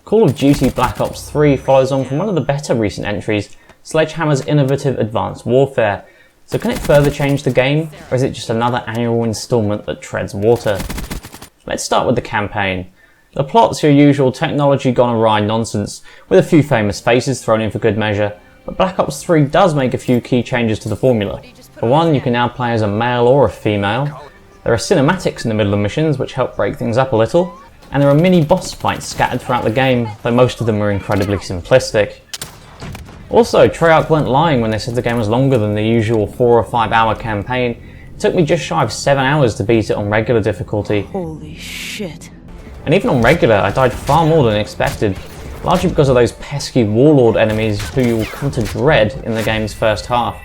Call of Duty Black Ops 3 follows on from one of the better recent entries, Sledgehammer's innovative Advanced Warfare. So can it further change the game, or is it just another annual instalment that treads water? Let's start with the campaign. The plot's your usual technology gone awry nonsense, with a few famous faces thrown in for good measure, but Black Ops 3 does make a few key changes to the formula. For one, you can now play as a male or a female. There are cinematics in the middle of missions which help break things up a little, and there are mini boss fights scattered throughout the game, though most of them are incredibly simplistic. Also, Treyarch weren't lying when they said the game was longer than the usual 4 or 5 hour campaign. It took me just shy of 7 hours to beat it on regular difficulty. Holy shit. And even on regular, I died far more than expected, largely because of those pesky warlord enemies who you will come to dread in the game's first half.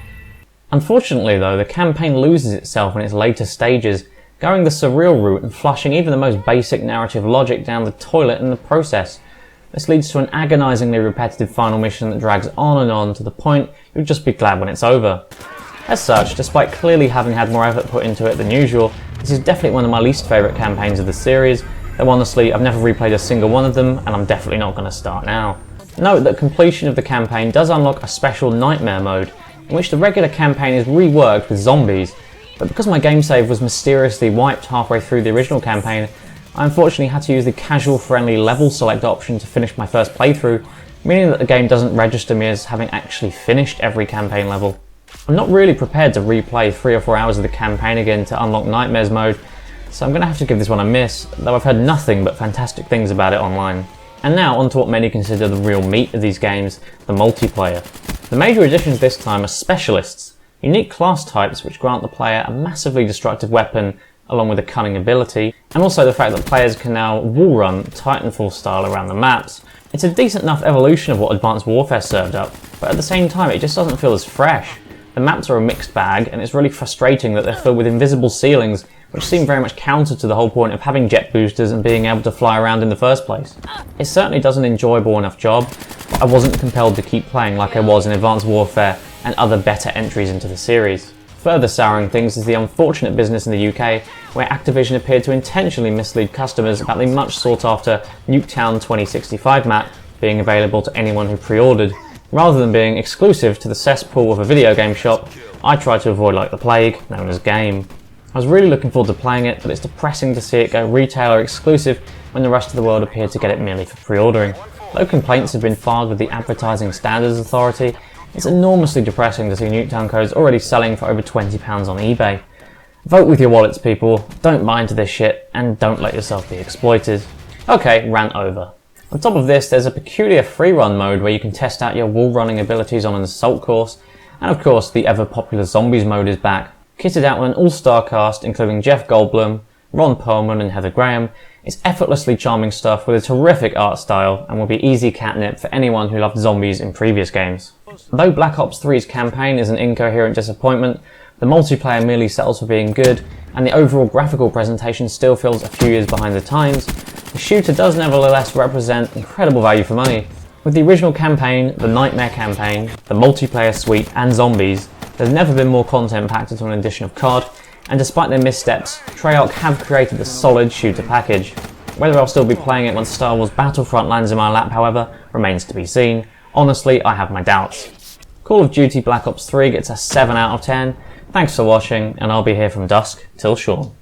Unfortunately though, the campaign loses itself in its later stages, going the surreal route and flushing even the most basic narrative logic down the toilet in the process. This leads to an agonisingly repetitive final mission that drags on and on to the point you'll just be glad when it's over. As such, despite clearly having had more effort put into it than usual, this is definitely one of my least favourite campaigns of the series, though honestly I've never replayed a single one of them and I'm definitely not going to start now. Note that completion of the campaign does unlock a special Nightmare mode, in which the regular campaign is reworked with zombies, but because my game save was mysteriously wiped halfway through the original campaign, I unfortunately had to use the casual friendly level select option to finish my first playthrough, meaning that the game doesn't register me as having actually finished every campaign level. I'm not really prepared to replay 3 or 4 hours of the campaign again to unlock Nightmares mode, so I'm going to have to give this one a miss, though I've heard nothing but fantastic things about it online. And now onto what many consider the real meat of these games, the multiplayer. The major additions this time are specialists, unique class types which grant the player a massively destructive weapon along with a cunning ability, and also the fact that players can now wall run Titanfall style around the maps. It's a decent enough evolution of what Advanced Warfare served up, but at the same time it just doesn't feel as fresh. The maps are a mixed bag, and it's really frustrating that they're filled with invisible ceilings, which seem very much counter to the whole point of having jet boosters and being able to fly around in the first place. It certainly does an enjoyable enough job, but I wasn't compelled to keep playing like I was in Advanced Warfare and other better entries into the series. Further souring things is the unfortunate business in the UK, where Activision appeared to intentionally mislead customers about the much sought after Nuketown 2065 map being available to anyone who pre-ordered. Rather than being exclusive to the cesspool of a video game shop, I tried to avoid like the plague, known as Game. I was really looking forward to playing it, but it's depressing to see it go retailer exclusive when the rest of the world appeared to get it merely for pre-ordering. Though complaints have been filed with the Advertising Standards Authority, it's enormously depressing to see Nuketown codes already selling for over £20 on eBay. Vote with your wallets, people, don't buy into this shit, and don't let yourself be exploited. Okay, rant over. On top of this, there's a peculiar free run mode where you can test out your wall running abilities on an assault course, and of course the ever popular zombies mode is back. Kitted out with an all-star cast including Jeff Goldblum, Ron Perlman and Heather Graham, it's effortlessly charming stuff with a terrific art style and will be easy catnip for anyone who loved zombies in previous games. Though Black Ops 3's campaign is an incoherent disappointment, the multiplayer merely settles for being good, and the overall graphical presentation still feels a few years behind the times, the shooter does nevertheless represent incredible value for money. With the original campaign, the Nightmare campaign, the multiplayer suite and zombies, there's never been more content packed into an edition of COD, and despite their missteps, Treyarch have created a solid shooter package. Whether I'll still be playing it once Star Wars Battlefront lands in my lap, however, remains to be seen. Honestly, I have my doubts. Call of Duty Black Ops 3 gets a 7 out of 10. Thanks for watching, and I'll be here from dusk till dawn.